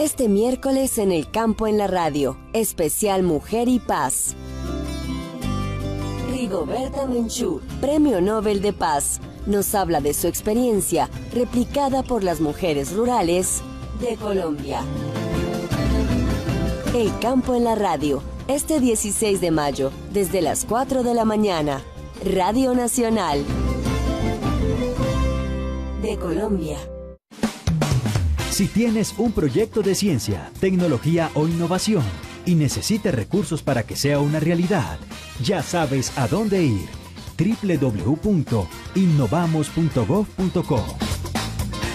Este miércoles en El Campo en la Radio, especial Mujer y Paz. Rigoberta Menchú, Premio Nobel de Paz, nos habla de su experiencia replicada por las mujeres rurales de Colombia. El Campo en la Radio, este 16 de mayo, desde las 4 de la mañana. Radio Nacional de Colombia. Si tienes un proyecto de ciencia, tecnología o innovación y necesitas recursos para que sea una realidad, ya sabes a dónde ir. www.innovamos.gov.co.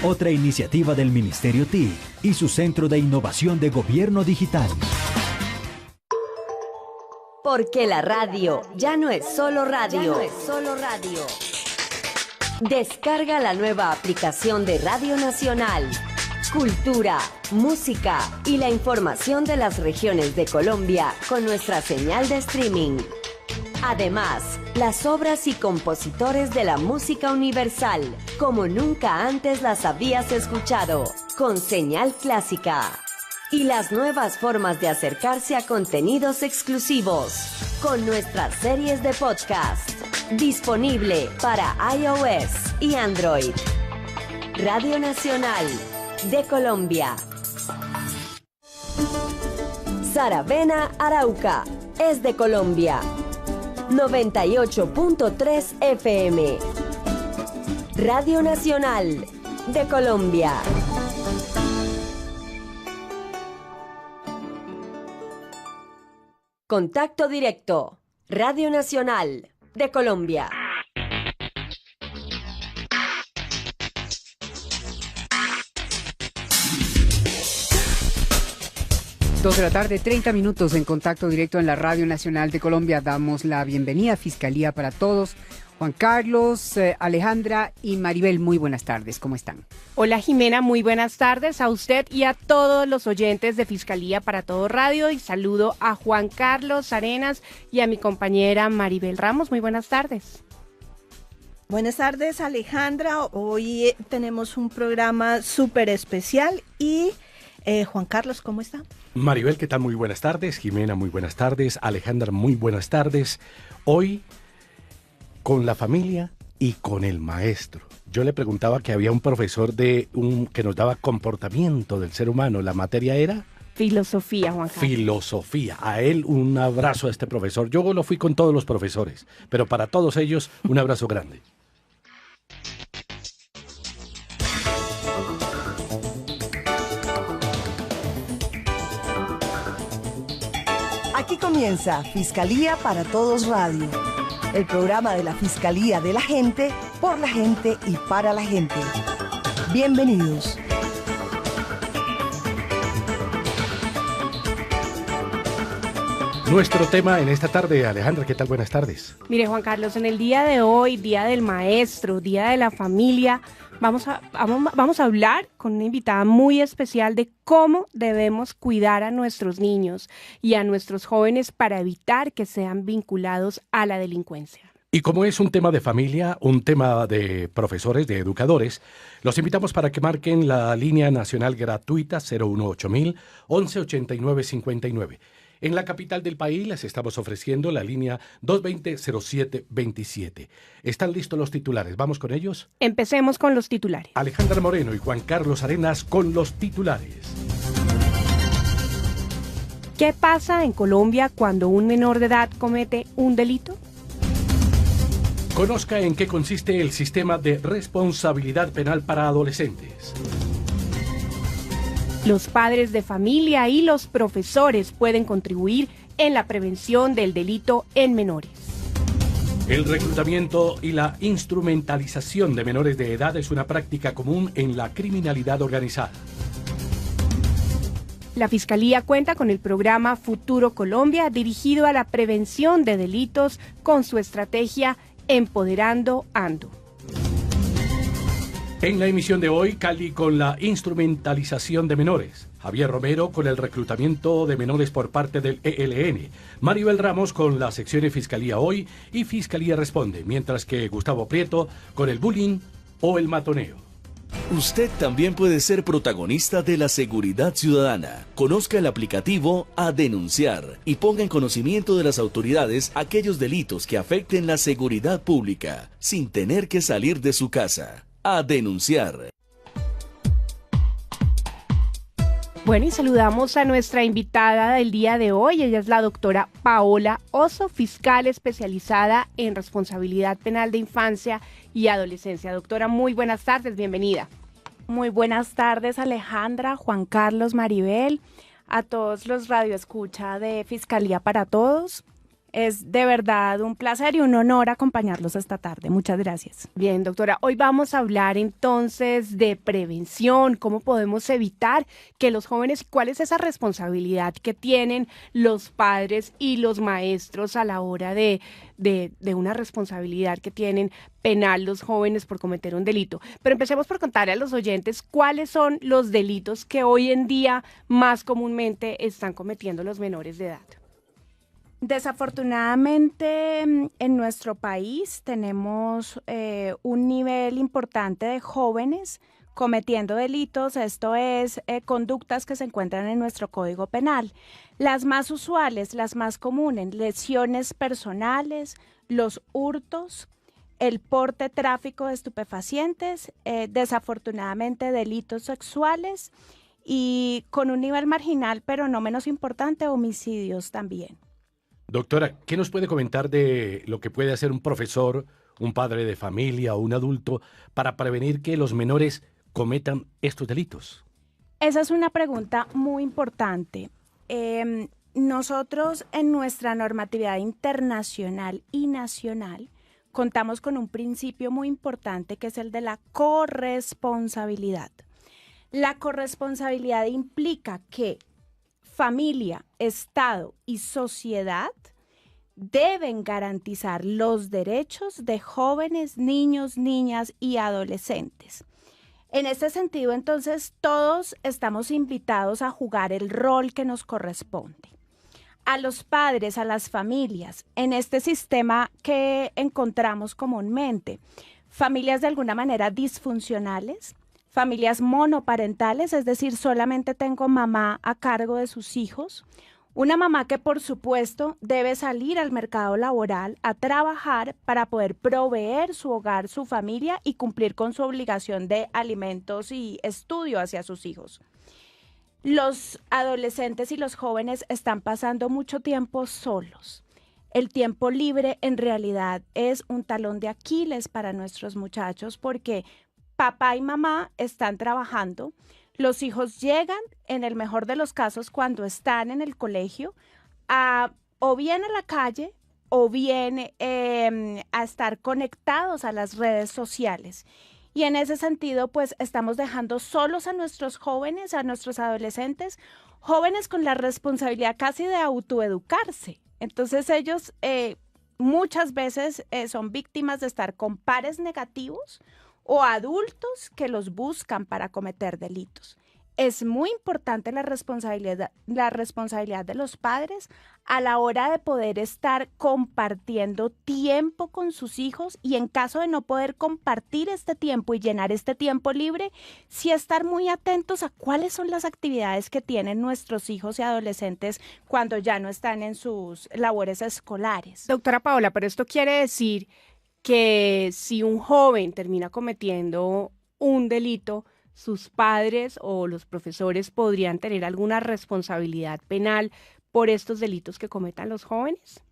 Otra iniciativa del Ministerio TIC y su Centro de Innovación de Gobierno Digital. Porque la radio ya no es solo radio. Descarga la nueva aplicación de Radio Nacional. Cultura, música y la información de las regiones de Colombia con nuestra señal de streaming. Además, las obras y compositores de la música universal, como nunca antes las habías escuchado, con señal clásica. Y las nuevas formas de acercarse a contenidos exclusivos, con nuestras series de podcast, disponible para iOS y Android. Radio Nacional de Colombia. Saravena, Arauca, es de Colombia. 98.3 FM. Radio Nacional de Colombia. Contacto directo. Radio Nacional de Colombia. 2 de la tarde, 30 minutos en Contacto Directo en la Radio Nacional de Colombia. Damos la bienvenida a Fiscalía para Todos. Juan Carlos, Alejandra y Maribel, muy buenas tardes. ¿Cómo están? Hola Jimena, muy buenas tardes a usted y a todos los oyentes de Fiscalía para Todo Radio. Y saludo a Juan Carlos Arenas y a mi compañera Maribel Ramos. Muy buenas tardes. Buenas tardes, Alejandra. Hoy tenemos un programa súper especial y Juan Carlos, ¿cómo está? Maribel, ¿qué tal? Muy buenas tardes. Jimena, muy buenas tardes. Alejandra, muy buenas tardes. Hoy, con la familia y con el maestro. Yo le preguntaba que había un profesor que nos daba comportamiento del ser humano. ¿La materia era? Filosofía, Juan Carlos. Filosofía. A él un abrazo a este profesor. Yo lo fui con todos los profesores, pero para todos ellos un abrazo grande. Aquí comienza Fiscalía para Todos Radio, el programa de la Fiscalía de la gente, por la gente y para la gente. Bienvenidos. Nuestro tema en esta tarde, Alejandra, ¿qué tal? Buenas tardes. Mire, Juan Carlos, en el día de hoy, Día del Maestro, Día de la Familia, vamos a hablar con una invitada muy especial de cómo debemos cuidar a nuestros niños y a nuestros jóvenes para evitar que sean vinculados a la delincuencia. Y como es un tema de familia, un tema de profesores, de educadores, los invitamos para que marquen la línea nacional gratuita 018.000 118959. En la capital del país les estamos ofreciendo la línea 220-0727. ¿Están listos los titulares? ¿Vamos con ellos? Empecemos con los titulares. Alejandra Moreno y Juan Carlos Arenas con los titulares. ¿Qué pasa en Colombia cuando un menor de edad comete un delito? Conozca en qué consiste el sistema de responsabilidad penal para adolescentes. Los padres de familia y los profesores pueden contribuir en la prevención del delito en menores. El reclutamiento y la instrumentalización de menores de edad es una práctica común en la criminalidad organizada. La Fiscalía cuenta con el programa Futuro Colombia, dirigido a la prevención de delitos con su estrategia Empoderando Ando. En la emisión de hoy, Cali con la instrumentalización de menores, Javier Romero con el reclutamiento de menores por parte del ELN, Maribel Ramos con la sección de Fiscalía Hoy y Fiscalía Responde, mientras que Gustavo Prieto con el bullying o el matoneo. Usted también puede ser protagonista de la seguridad ciudadana. Conozca el aplicativo A Denunciar y ponga en conocimiento de las autoridades aquellos delitos que afecten la seguridad pública, sin tener que salir de su casa. A Denunciar. Bueno, y saludamos a nuestra invitada del día de hoy. Ella es la doctora Paola Oso, fiscal especializada en responsabilidad penal de infancia y adolescencia. Doctora, muy buenas tardes, bienvenida. Muy buenas tardes, Alejandra, Juan Carlos, Maribel, a todos los radioescucha de Fiscalía para Todos. Es de verdad un placer y un honor acompañarlos esta tarde. Muchas gracias. Bien, doctora, hoy vamos a hablar entonces de prevención, cómo podemos evitar que los jóvenes, cuál es esa responsabilidad que tienen los padres y los maestros a la hora de una responsabilidad que tienen penal los jóvenes por cometer un delito. Pero empecemos por contarle a los oyentes cuáles son los delitos que hoy en día más comúnmente están cometiendo los menores de edad. Desafortunadamente, en nuestro país tenemos un nivel importante de jóvenes cometiendo delitos, esto es, conductas que se encuentran en nuestro Código Penal. Las más usuales, las más comunes, lesiones personales, los hurtos, el porte, tráfico de estupefacientes, desafortunadamente delitos sexuales y con un nivel marginal, pero no menos importante, homicidios también. Doctora, ¿qué nos puede comentar de lo que puede hacer un profesor, un padre de familia o un adulto para prevenir que los menores cometan estos delitos? Esa es una pregunta muy importante. Nosotros en nuestra normatividad internacional y nacional contamos con un principio muy importante que es el de la corresponsabilidad. La corresponsabilidad implica que familia, Estado y sociedad deben garantizar los derechos de jóvenes, niños, niñas y adolescentes. En este sentido, entonces, todos estamos invitados a jugar el rol que nos corresponde. A los padres, a las familias, en este sistema que encontramos comúnmente, familias de alguna manera disfuncionales, familias monoparentales, es decir, solamente tengo mamá a cargo de sus hijos. Una mamá que, por supuesto, debe salir al mercado laboral a trabajar para poder proveer su hogar, su familia y cumplir con su obligación de alimentos y estudio hacia sus hijos. Los adolescentes y los jóvenes están pasando mucho tiempo solos. El tiempo libre en realidad es un talón de Aquiles para nuestros muchachos porque papá y mamá están trabajando, los hijos llegan, en el mejor de los casos, cuando están en el colegio, o bien a la calle o bien a estar conectados a las redes sociales. Y en ese sentido, pues estamos dejando solos a nuestros jóvenes, a nuestros adolescentes, jóvenes con la responsabilidad casi de autoeducarse. Entonces ellos muchas veces son víctimas de estar con pares negativos o adultos que los buscan para cometer delitos. Es muy importante la responsabilidad de los padres a la hora de poder estar compartiendo tiempo con sus hijos y en caso de no poder compartir este tiempo y llenar este tiempo libre, sí estar muy atentos a cuáles son las actividades que tienen nuestros hijos y adolescentes cuando ya no están en sus labores escolares. Doctora Paola, pero esto quiere decir que si un joven termina cometiendo un delito, sus padres o los profesores podrían tener alguna responsabilidad penal por estos delitos que cometan los jóvenes.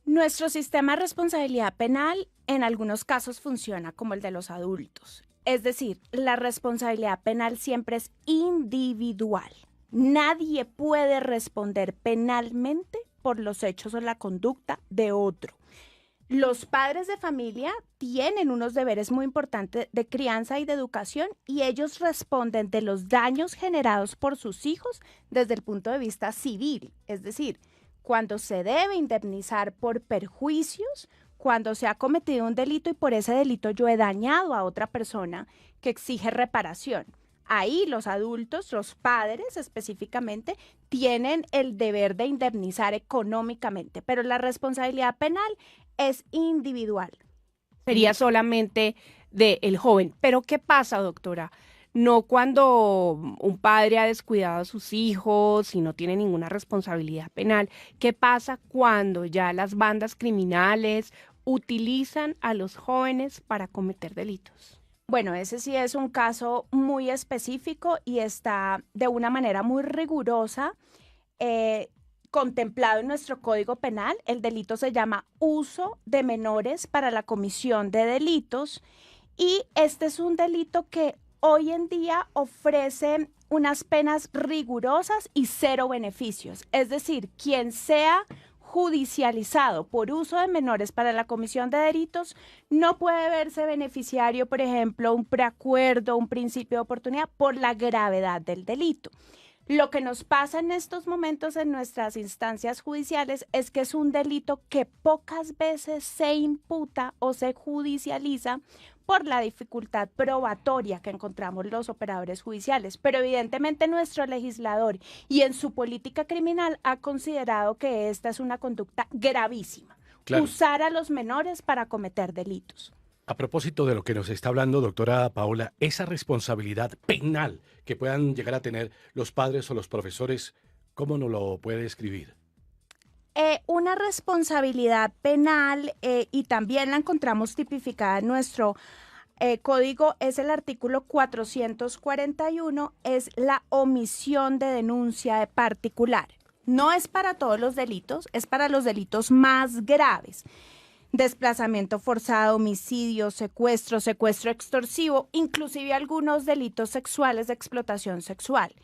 Nuestro sistema de responsabilidad penal en algunos casos funciona como el de los adultos. Es decir, la responsabilidad penal siempre es individual. Nadie puede responder penalmente por los hechos o la conducta de otro. Los padres de familia tienen unos deberes muy importantes de crianza y de educación y ellos responden de los daños generados por sus hijos desde el punto de vista civil, es decir, cuando se debe indemnizar por perjuicios, cuando se ha cometido un delito y por ese delito yo he dañado a otra persona que exige reparación. Ahí los adultos, los padres específicamente, tienen el deber de indemnizar económicamente, pero la responsabilidad penal es individual. Sería solamente del joven. Pero ¿qué pasa, doctora? No cuando un padre ha descuidado a sus hijos y no tiene ninguna responsabilidad penal. ¿Qué pasa cuando ya las bandas criminales utilizan a los jóvenes para cometer delitos? Bueno, ese sí es un caso muy específico y está de una manera muy rigurosa contemplado en nuestro Código Penal. El delito se llama uso de menores para la comisión de delitos y este es un delito que hoy en día ofrece unas penas rigurosas y cero beneficios. Es decir, quien sea judicializado por uso de menores para la comisión de delitos no puede verse beneficiario, por ejemplo, un preacuerdo, un principio de oportunidad por la gravedad del delito. Lo que nos pasa en estos momentos en nuestras instancias judiciales es que es un delito que pocas veces se imputa o se judicializa por la dificultad probatoria que encontramos los operadores judiciales. Pero evidentemente nuestro legislador y en su política criminal ha considerado que esta es una conducta gravísima. Claro. Usar a los menores para cometer delitos. A propósito de lo que nos está hablando, doctora Paola, esa responsabilidad penal que puedan llegar a tener los padres o los profesores, ¿cómo nos lo puede describir? Una responsabilidad penal y también la encontramos tipificada en nuestro código, es el artículo 441, es la omisión de denuncia de particular. No es para todos los delitos, es para los delitos más graves. Desplazamiento forzado, homicidio, secuestro, secuestro extorsivo, inclusive algunos delitos sexuales de explotación sexual.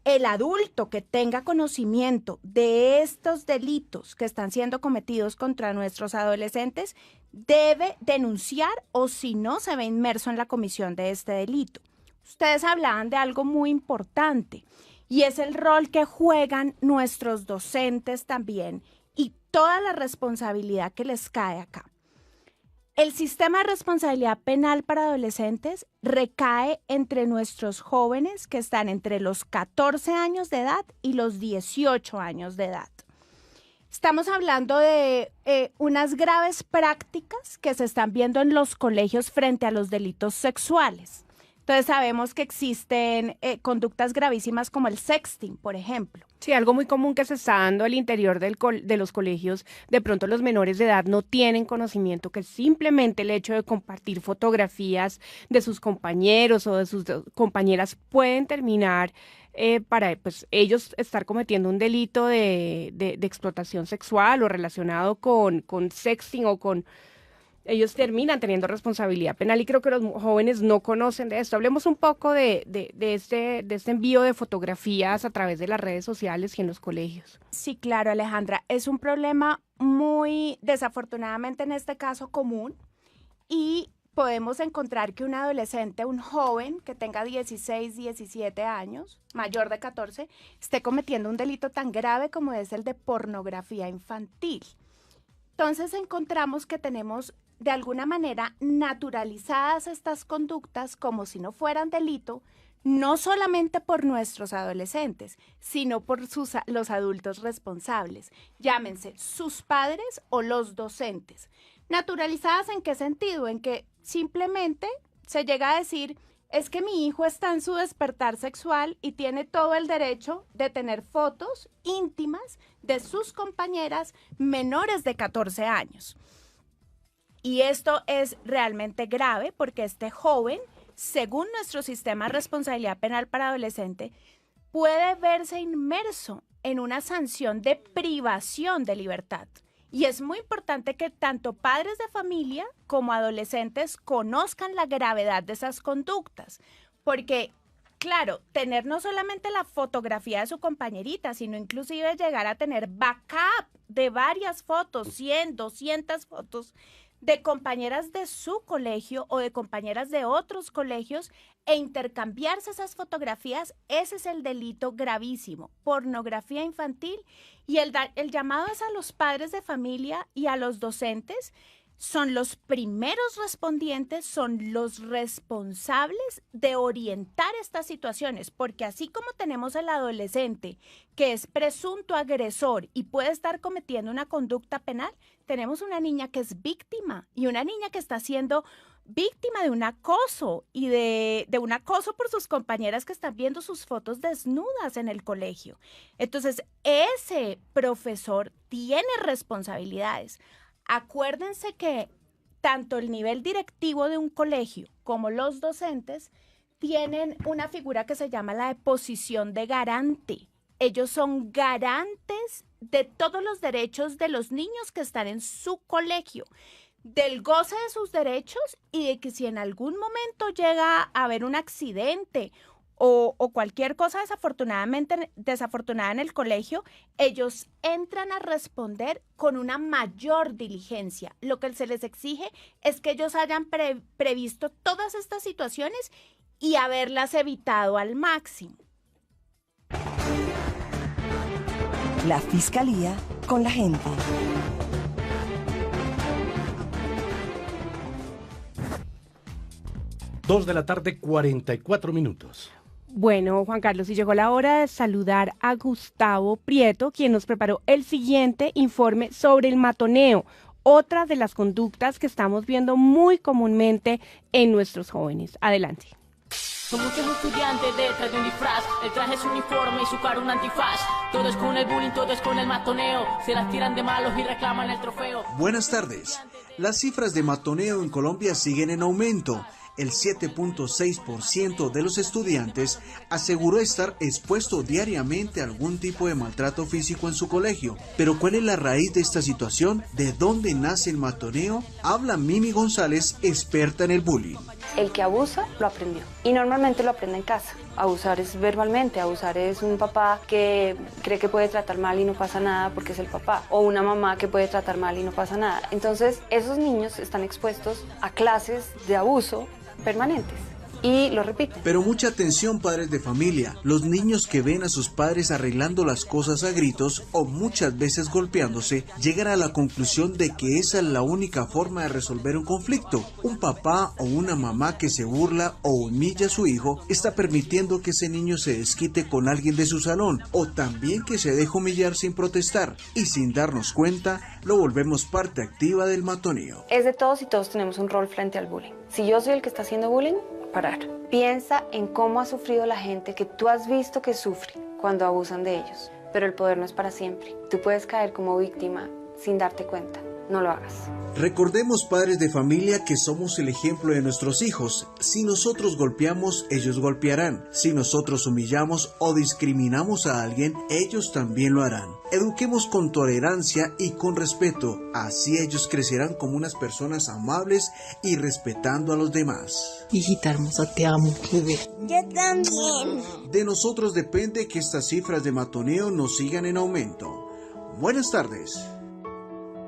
El adulto que tenga conocimiento de estos delitos que están siendo cometidos contra nuestros adolescentes debe denunciar o si no se ve inmerso en la comisión de este delito. Ustedes hablaban de algo muy importante y es el rol que juegan nuestros docentes también y toda la responsabilidad que les cae acá. El sistema de responsabilidad penal para adolescentes recae entre nuestros jóvenes que están entre los 14 años de edad y los 18 años de edad. Estamos hablando de unas graves prácticas que se están viendo en los colegios frente a los delitos sexuales. Entonces sabemos que existen conductas gravísimas como el sexting, por ejemplo. Sí, algo muy común que se está dando al interior de los colegios, de pronto los menores de edad no tienen conocimiento que simplemente el hecho de compartir fotografías de sus compañeros o de sus compañeras pueden terminar para pues, ellos estar cometiendo un delito de explotación sexual o relacionado con sexting o con... Ellos terminan teniendo responsabilidad penal y creo que los jóvenes no conocen de esto. Hablemos un poco de este envío de fotografías a través de las redes sociales y en los colegios. Sí, claro, Alejandra. Es un problema muy, desafortunadamente en este caso, común y podemos encontrar que un adolescente, un joven que tenga 16, 17 años, mayor de 14, esté cometiendo un delito tan grave como es el de pornografía infantil. Entonces encontramos que tenemos de alguna manera naturalizadas estas conductas como si no fueran delito, no solamente por nuestros adolescentes, sino por los adultos responsables, llámense sus padres o los docentes. ¿Naturalizadas en qué sentido? En que simplemente se llega a decir, es que mi hijo está en su despertar sexual y tiene todo el derecho de tener fotos íntimas de sus compañeras menores de 14 años. Y esto es realmente grave porque este joven, según nuestro sistema de responsabilidad penal para adolescente, puede verse inmerso en una sanción de privación de libertad. Y es muy importante que tanto padres de familia como adolescentes conozcan la gravedad de esas conductas, porque, claro, tener no solamente la fotografía de su compañerita, sino inclusive llegar a tener backup de varias fotos, 100, 200 fotos, de compañeras de su colegio o de compañeras de otros colegios e intercambiarse esas fotografías, ese es el delito gravísimo, pornografía infantil. Y el llamado es a los padres de familia y a los docentes, son los primeros respondientes, son los responsables de orientar estas situaciones, porque así como tenemos al adolescente que es presunto agresor y puede estar cometiendo una conducta penal, tenemos una niña que es víctima y una niña que está siendo víctima de un acoso y de un acoso por sus compañeras que están viendo sus fotos desnudas en el colegio. Entonces, ese profesor tiene responsabilidades. Acuérdense que tanto el nivel directivo de un colegio como los docentes tienen una figura que se llama la de posición de garante. Ellos son garantes de todos los derechos de los niños que están en su colegio, del goce de sus derechos y de que si en algún momento llega a haber un accidente o cualquier cosa desafortunada en el colegio, ellos entran a responder con una mayor diligencia. Lo que se les exige es que ellos hayan previsto todas estas situaciones y haberlas evitado al máximo. La Fiscalía con la gente. Dos de la tarde, 44 minutos. Bueno, Juan Carlos, y llegó la hora de saludar a Gustavo Prieto, quien nos preparó el siguiente informe sobre el matoneo, otra de las conductas que estamos viendo muy comúnmente en nuestros jóvenes. Adelante. Son muchos estudiantes detrás de un disfraz, el traje es uniforme y su cara un antifaz. Todo es con el bullying, todo es con el matoneo, se las tiran de malos y reclaman el trofeo. Buenas tardes. Las cifras de matoneo en Colombia siguen en aumento. El 7.6% de los estudiantes aseguró estar expuesto diariamente a algún tipo de maltrato físico en su colegio. Pero ¿cuál es la raíz de esta situación? ¿De dónde nace el matoneo? Habla Mimi González, experta en el bullying. El que abusa lo aprendió y normalmente lo aprende en casa. Abusar es verbalmente, abusar es un papá que cree que puede tratar mal y no pasa nada porque es el papá, o una mamá que puede tratar mal y no pasa nada. Entonces esos niños están expuestos a clases de abuso permanentes y lo repiten. Pero mucha atención, padres de familia. Los niños que ven a sus padres arreglando las cosas a gritos o muchas veces golpeándose, llegan a la conclusión de que esa es la única forma de resolver un conflicto. Un papá o una mamá que se burla o humilla a su hijo está permitiendo que ese niño se desquite con alguien de su salón, o también que se deje humillar sin protestar, y sin darnos cuenta lo volvemos parte activa del matoneo. Es de todos y todos tenemos un rol frente al bullying. Si yo soy el que está haciendo bullying, parar. Piensa en cómo ha sufrido la gente que tú has visto que sufre cuando abusan de ellos. Pero el poder no es para siempre. Tú puedes caer como víctima sin darte cuenta. No lo hagas. Recordemos, padres de familia, que somos el ejemplo de nuestros hijos. Si nosotros golpeamos, ellos golpearán. Si nosotros humillamos o discriminamos a alguien, ellos también lo harán. Eduquemos con tolerancia y con respeto. Así ellos crecerán como unas personas amables y respetando a los demás. Hijita hermosa, te amo, bebé. Yo también. De nosotros depende que estas cifras de matoneo no sigan en aumento. Buenas tardes.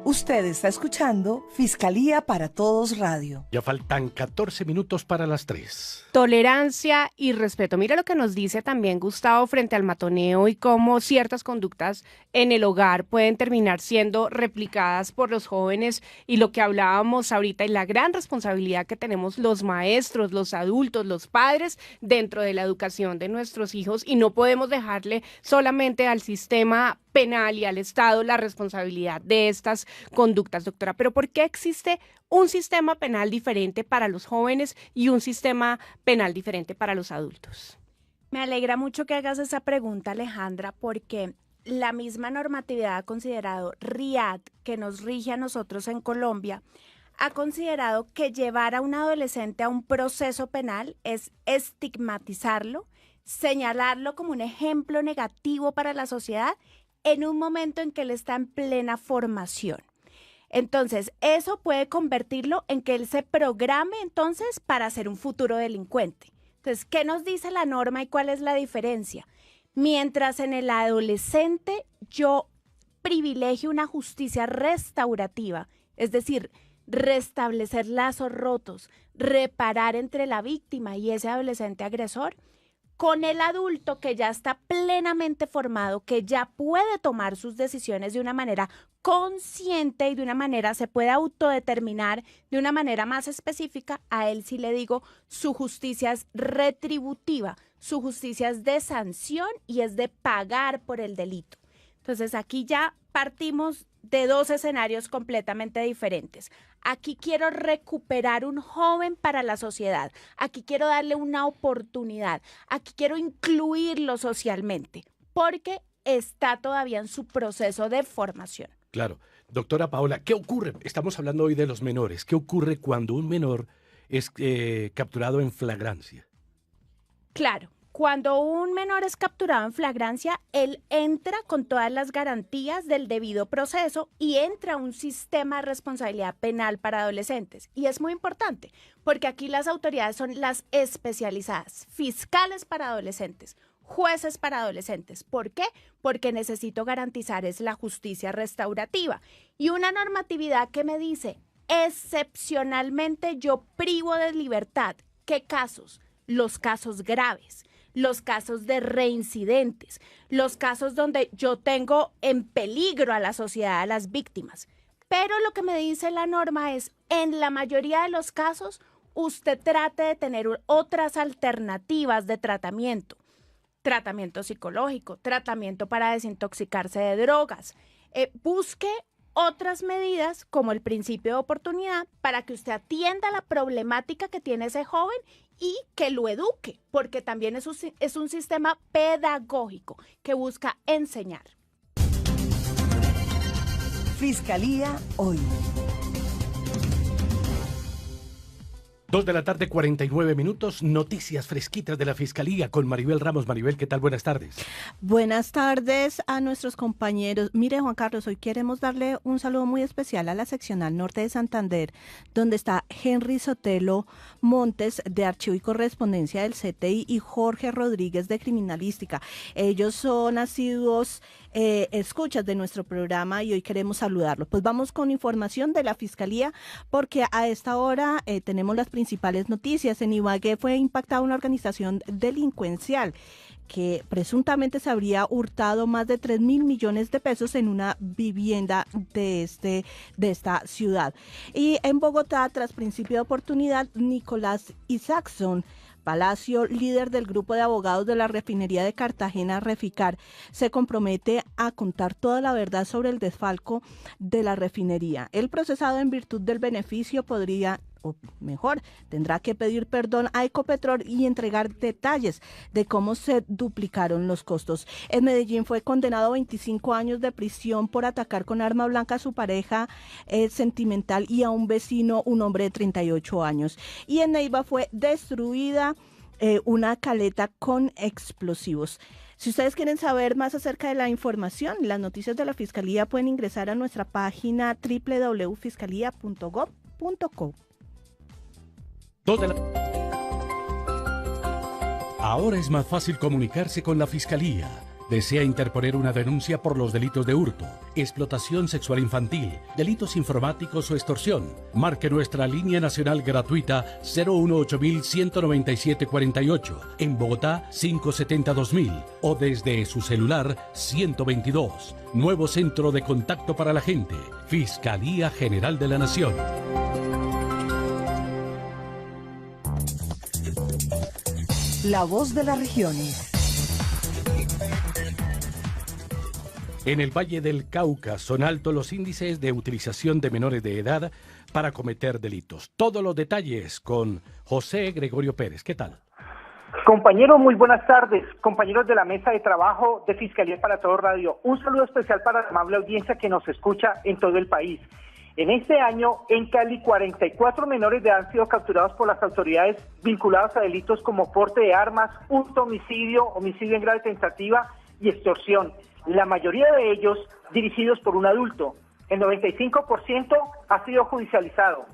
Usted está escuchando Fiscalía para Todos Radio. Ya faltan 14 minutos para las 3. Tolerancia y respeto. Mira lo que nos dice también Gustavo frente al matoneo y cómo ciertas conductas en el hogar pueden terminar siendo replicadas por los jóvenes, y lo que hablábamos ahorita y la gran responsabilidad que tenemos los maestros, los adultos, los padres dentro de la educación de nuestros hijos, y no podemos dejarle solamente al sistema penal y al Estado la responsabilidad de estas conductas, doctora. Pero ¿por qué existe un sistema penal diferente para los jóvenes y un sistema penal diferente para los adultos? Me alegra mucho que hagas esa pregunta, Alejandra, porque la misma normatividad ha considerado RIAD, que nos rige a nosotros en Colombia, ha considerado que llevar a un adolescente a un proceso penal es estigmatizarlo, señalarlo como un ejemplo negativo para la sociedad en un momento en que él está en plena formación. Entonces, eso puede convertirlo en que él se programe entonces para ser un futuro delincuente. Entonces, ¿qué nos dice la norma y cuál es la diferencia? Mientras en el adolescente yo privilegio una justicia restaurativa, es decir, restablecer lazos rotos, reparar entre la víctima y ese adolescente agresor, con el adulto que ya está plenamente formado, que ya puede tomar sus decisiones de una manera consciente y de una manera, se puede autodeterminar de una manera más específica, a él sí le digo, su justicia es retributiva, su justicia es de sanción y es de pagar por el delito. Entonces aquí ya partimos de dos escenarios completamente diferentes. Aquí quiero recuperar un joven para la sociedad, aquí quiero darle una oportunidad, aquí quiero incluirlo socialmente, porque está todavía en su proceso de formación. Claro. Doctora Paola, ¿qué ocurre? Estamos hablando hoy de los menores. ¿Qué ocurre cuando un menor es capturado en flagrancia? Claro, cuando un menor es capturado en flagrancia, él entra con todas las garantías del debido proceso y entra a un sistema de responsabilidad penal para adolescentes. Y es muy importante, porque aquí las autoridades son las especializadas, fiscales para adolescentes, jueces para adolescentes. ¿Por qué? Porque necesito garantizar es la justicia restaurativa y una normatividad que me dice, excepcionalmente yo privo de libertad. ¿Qué casos? Los casos graves, los casos de reincidentes, los casos donde yo tengo en peligro a la sociedad, a las víctimas. Pero lo que me dice la norma es, en la mayoría de los casos, usted trate de tener otras alternativas de tratamiento. Tratamiento psicológico, tratamiento para desintoxicarse de drogas. Busque otras medidas como el principio de oportunidad para que usted atienda la problemática que tiene ese joven y que lo eduque, porque también es un sistema pedagógico que busca enseñar. Fiscalía Hoy. 2:49 p.m, noticias fresquitas de la Fiscalía con Maribel Ramos. Maribel, ¿qué tal? Buenas tardes. Buenas tardes a nuestros compañeros. Mire, Juan Carlos, hoy queremos darle un saludo muy especial a la seccional norte de Santander, donde está Henry Sotelo Montes, de Archivo y Correspondencia del CTI, y Jorge Rodríguez, de Criminalística. Ellos son asiduos escuchas de nuestro programa y hoy queremos saludarlos. Pues vamos con información de la Fiscalía, porque a esta hora tenemos las principales noticias. En Ibagué fue impactada una organización delincuencial que presuntamente se habría hurtado más de 3.000 millones de pesos en una vivienda de esta ciudad. Y en Bogotá, tras principio de oportunidad, Nicolás Isaacson Palacio, líder del grupo de abogados de la refinería de Cartagena, Reficar, se compromete a contar toda la verdad sobre el desfalco de la refinería. El procesado, en virtud del beneficio, podría, o mejor, tendrá que pedir perdón a Ecopetrol y entregar detalles de cómo se duplicaron los costos. En Medellín fue condenado a 25 años de prisión por atacar con arma blanca a su pareja sentimental y a un vecino, un hombre de 38 años. Y en Neiva fue destruida una caleta con explosivos. Si ustedes quieren saber más acerca de la información, las noticias de la Fiscalía, pueden ingresar a nuestra página www.fiscalia.gov.co. Ahora es más fácil comunicarse con la Fiscalía. ¿Desea interponer una denuncia por los delitos de hurto, explotación sexual infantil, delitos informáticos o extorsión? Marque nuestra línea nacional gratuita 018-197-48, en Bogotá 570-2000 o desde su celular 122. Nuevo centro de contacto para la gente. Fiscalía General de la Nación. La voz de las regiones. En el Valle del Cauca son altos los índices de utilización de menores de edad para cometer delitos. Todos los detalles con José Gregorio Pérez. ¿Qué tal? Compañeros, muy buenas tardes. Compañeros de la mesa de trabajo de Fiscalía para Todo Radio. Un saludo especial para la amable audiencia que nos escucha en todo el país. En este año, en Cali, 44 menores de edad han sido capturados por las autoridades vinculados a delitos como porte de armas, hurto, homicidio en grave tentativa y extorsión. La mayoría de ellos dirigidos por un adulto. El 95% ha sido judicializado.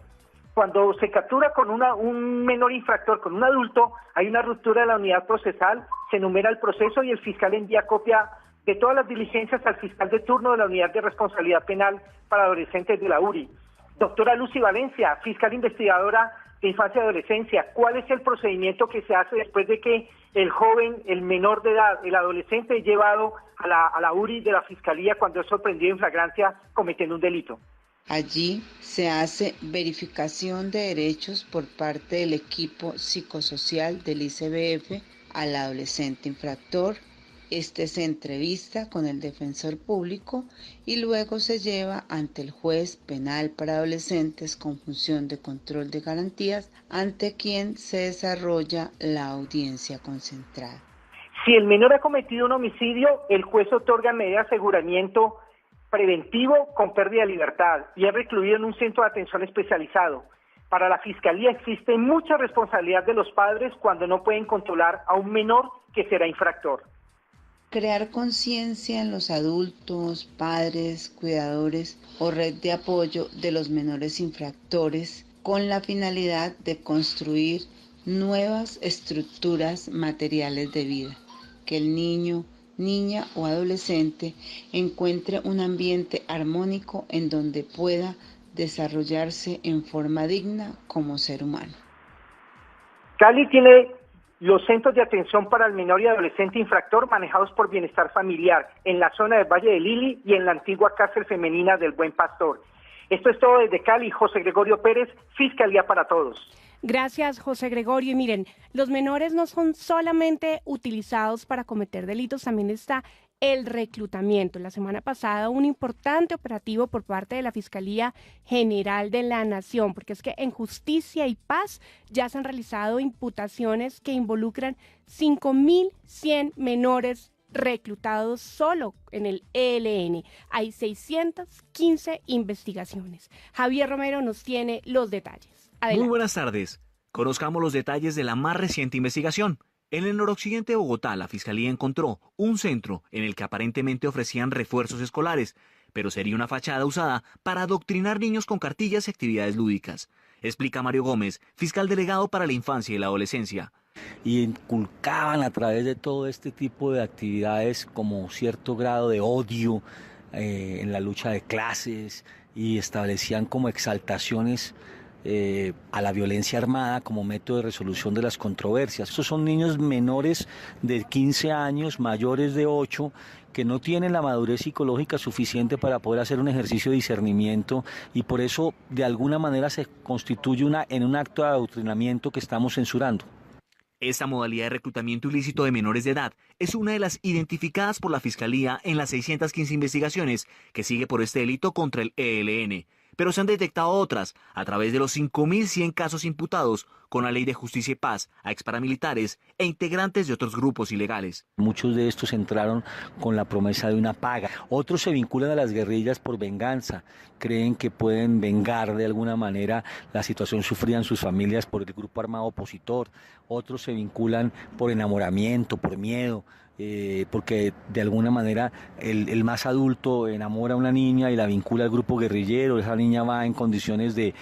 Cuando se captura con un menor infractor, con un adulto, hay una ruptura de la unidad procesal, se enumera el proceso y el fiscal envía copia de todas las diligencias al fiscal de turno de la Unidad de Responsabilidad Penal para Adolescentes de la URI. Doctora Lucy Valencia, fiscal investigadora de Infancia y Adolescencia, ¿cuál es el procedimiento que se hace después de que el joven, el menor de edad, el adolescente es llevado a la URI de la Fiscalía cuando es sorprendido en flagrancia cometiendo un delito? Allí se hace verificación de derechos por parte del equipo psicosocial del ICBF al adolescente infractor, Este se entrevista con el defensor público y luego se lleva ante el juez penal para adolescentes con función de control de garantías, ante quien se desarrolla la audiencia concentrada. Si el menor ha cometido un homicidio, el juez otorga medida de aseguramiento preventivo con pérdida de libertad y es recluido en un centro de atención especializado. Para la Fiscalía existe mucha responsabilidad de los padres cuando no pueden controlar a un menor que será infractor. Crear conciencia en los adultos, padres, cuidadores o red de apoyo de los menores infractores con la finalidad de construir nuevas estructuras materiales de vida, que el niño, niña o adolescente encuentre un ambiente armónico en donde pueda desarrollarse en forma digna como ser humano. Cali tiene los centros de atención para el menor y adolescente infractor manejados por Bienestar Familiar en la zona del Valle de Lili y en la antigua cárcel femenina del Buen Pastor. Esto es todo desde Cali. José Gregorio Pérez, Fiscalía para Todos. Gracias, José Gregorio. Y miren, los menores no son solamente utilizados para cometer delitos, también está el reclutamiento. La semana pasada un importante operativo por parte de la Fiscalía General de la Nación, porque es que en Justicia y Paz ya se han realizado imputaciones que involucran 5.100 menores reclutados solo en el ELN. Hay 615 investigaciones. Javier Romero nos tiene los detalles. Adelante. Muy buenas tardes. Conozcamos los detalles de la más reciente investigación. En el noroccidente de Bogotá, la Fiscalía encontró un centro en el que aparentemente ofrecían refuerzos escolares, pero sería una fachada usada para adoctrinar niños con cartillas y actividades lúdicas. Explica Mario Gómez, fiscal delegado para la infancia y la adolescencia. Y inculcaban a través de todo este tipo de actividades como cierto grado de odio en la lucha de clases y establecían como exaltaciones a la violencia armada como método de resolución de las controversias. Estos son niños menores de 15 años, mayores de 8, que no tienen la madurez psicológica suficiente para poder hacer un ejercicio de discernimiento y por eso de alguna manera se constituye en un acto de adoctrinamiento que estamos censurando. Esta modalidad de reclutamiento ilícito de menores de edad es una de las identificadas por la Fiscalía en las 615 investigaciones que sigue por este delito contra el ELN. Pero se han detectado otras a través de los 5.100 casos imputados con la Ley de Justicia y Paz a exparamilitares e integrantes de otros grupos ilegales. Muchos de estos entraron con la promesa de una paga. Otros se vinculan a las guerrillas por venganza. Creen que pueden vengar de alguna manera la situación sufrida en sus familias por el grupo armado opositor. Otros se vinculan por enamoramiento, por miedo. Porque de alguna manera el más adulto enamora a una niña y la vincula al grupo guerrillero, esa niña va en condiciones de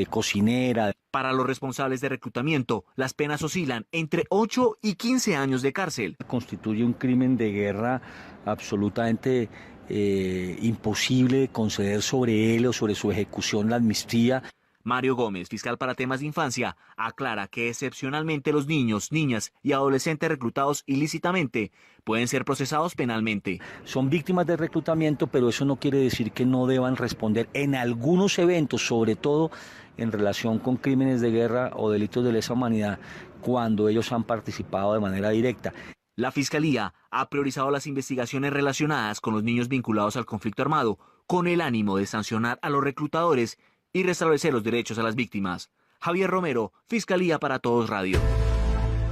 cocinera. Para los responsables de reclutamiento, las penas oscilan entre 8 y 15 años de cárcel. Constituye un crimen de guerra absolutamente imposible de conceder sobre él o sobre su ejecución la amnistía. Mario Gómez, fiscal para temas de infancia, aclara que excepcionalmente los niños, niñas y adolescentes reclutados ilícitamente pueden ser procesados penalmente. Son víctimas de reclutamiento, pero eso no quiere decir que no deban responder en algunos eventos, sobre todo en relación con crímenes de guerra o delitos de lesa humanidad, cuando ellos han participado de manera directa. La Fiscalía ha priorizado las investigaciones relacionadas con los niños vinculados al conflicto armado, con el ánimo de sancionar a los reclutadores y restablecer los derechos a las víctimas. Javier Romero, Fiscalía para Todos Radio.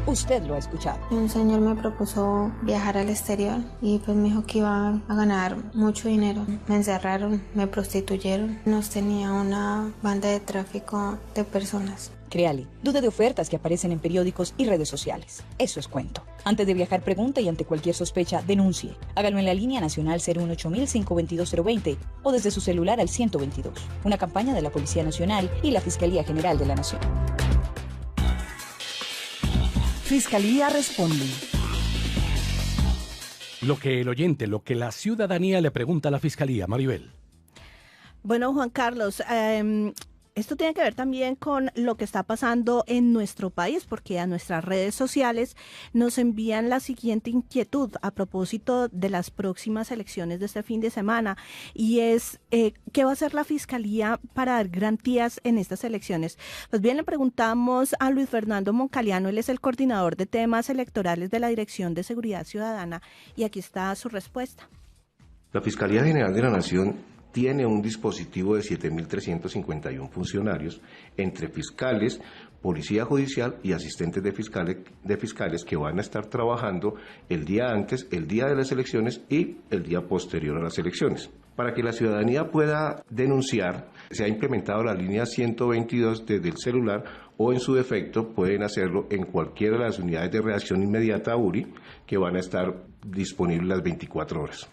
Usted lo ha escuchado. Un señor me propuso viajar al exterior y pues me dijo que iba a ganar mucho dinero. Me encerraron, me prostituyeron. Nos tenía una banda de tráfico de personas. Créale, dude de ofertas que aparecen en periódicos y redes sociales. Eso es cuento. Antes de viajar, pregunte y ante cualquier sospecha, denuncie. Hágalo en la línea nacional 018-522-020 o desde su celular al 122. Una campaña de la Policía Nacional y la Fiscalía General de la Nación. Fiscalía responde. Lo que el oyente, lo que la ciudadanía le pregunta a la Fiscalía, Maribel. Bueno, Juan Carlos, esto tiene que ver también con lo que está pasando en nuestro país, porque a nuestras redes sociales nos envían la siguiente inquietud a propósito de las próximas elecciones de este fin de semana, y es ¿qué va a hacer la Fiscalía para dar garantías en estas elecciones? Pues bien, le preguntamos a Luis Fernando Moncaliano, él es el coordinador de temas electorales de la Dirección de Seguridad Ciudadana, y aquí está su respuesta. La Fiscalía General de la Nación tiene un dispositivo de 7.351 funcionarios, entre fiscales, policía judicial y asistentes de fiscales que van a estar trabajando el día antes, el día de las elecciones y el día posterior a las elecciones. Para que la ciudadanía pueda denunciar, se ha implementado la línea 122 desde el celular, o en su defecto pueden hacerlo en cualquiera de las unidades de reacción inmediata URI, que van a estar disponibles las 24 horas.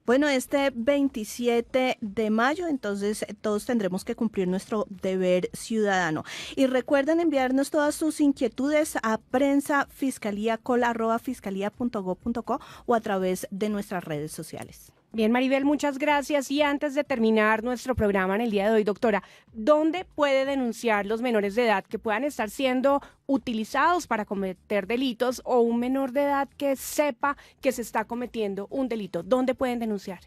Bueno, este 27 de mayo, entonces todos tendremos que cumplir nuestro deber ciudadano. Y recuerden enviarnos todas sus inquietudes a prensafiscaliacol@fiscalia.gov.co o a través de nuestras redes sociales. Bien, Maribel, muchas gracias. Y antes de terminar nuestro programa en el día de hoy, doctora, ¿dónde puede denunciar los menores de edad que puedan estar siendo utilizados para cometer delitos, o un menor de edad que sepa que se está cometiendo un delito? ¿Dónde pueden denunciar?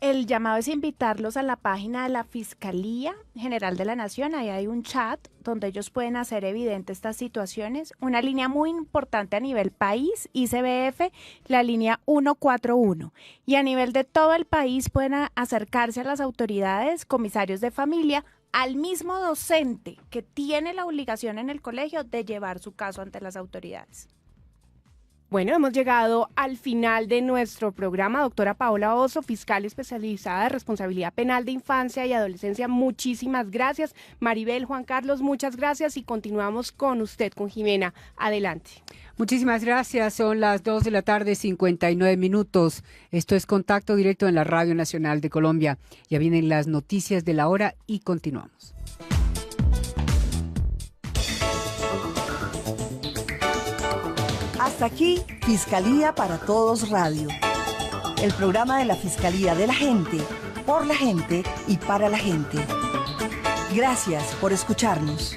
El llamado es invitarlos a la página de la Fiscalía General de la Nación. Ahí hay un chat donde ellos pueden hacer evidente estas situaciones. Una línea muy importante a nivel país, ICBF, la línea 141. Y a nivel de todo el país pueden acercarse a las autoridades, comisarios de familia, al mismo docente que tiene la obligación en el colegio de llevar su caso ante las autoridades. Bueno, hemos llegado al final de nuestro programa. Doctora Paola Oso, fiscal especializada de responsabilidad penal de infancia y adolescencia, muchísimas gracias. Maribel, Juan Carlos, muchas gracias, y continuamos con usted, con Jimena. Adelante. Muchísimas gracias. Son las 2:59 p.m. Esto es Contacto Directo en la Radio Nacional de Colombia. Ya vienen las noticias de la hora y continuamos. Hasta aquí, Fiscalía para Todos Radio. El programa de la Fiscalía de la Gente, por la gente y para la gente. Gracias por escucharnos.